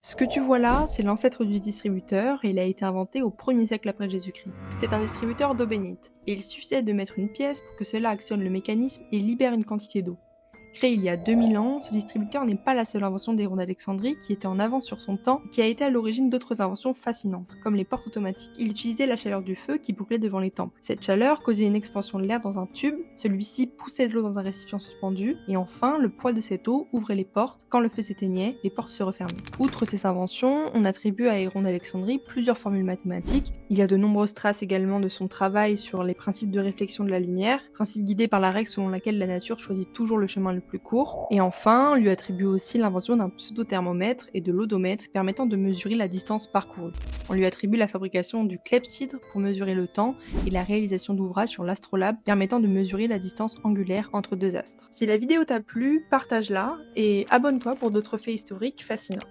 Ce que tu vois là, c'est l'ancêtre du distributeur et il a été inventé au 1er siècle après Jésus-Christ. C'était un distributeur d'eau bénite, et il suffisait de mettre une pièce pour que cela actionne le mécanisme et libère une quantité d'eau. Créé il y a 2000 ans, ce distributeur n'est pas la seule invention d'Héron d'Alexandrie qui était en avance sur son temps et qui a été à l'origine d'autres inventions fascinantes, comme les portes automatiques. Il utilisait la chaleur du feu qui brûlait devant les temples. Cette chaleur causait une expansion de l'air dans un tube, celui-ci poussait de l'eau dans un récipient suspendu, et enfin, le poids de cette eau ouvrait les portes. Quand le feu s'éteignait, les portes se refermaient. Outre ces inventions, on attribue à Héron d'Alexandrie plusieurs formules mathématiques. Il y a de nombreuses traces également de son travail sur les principes de réflexion de la lumière, principe guidé par la règle selon laquelle la nature choisit toujours le chemin le plus court. Et enfin, on lui attribue aussi l'invention d'un pseudo-thermomètre et de l'odomètre permettant de mesurer la distance parcourue. On lui attribue la fabrication du clepsydre pour mesurer le temps et la réalisation d'ouvrages sur l'astrolabe permettant de mesurer la distance angulaire entre deux astres. Si la vidéo t'a plu, partage-la et abonne-toi pour d'autres faits historiques fascinants.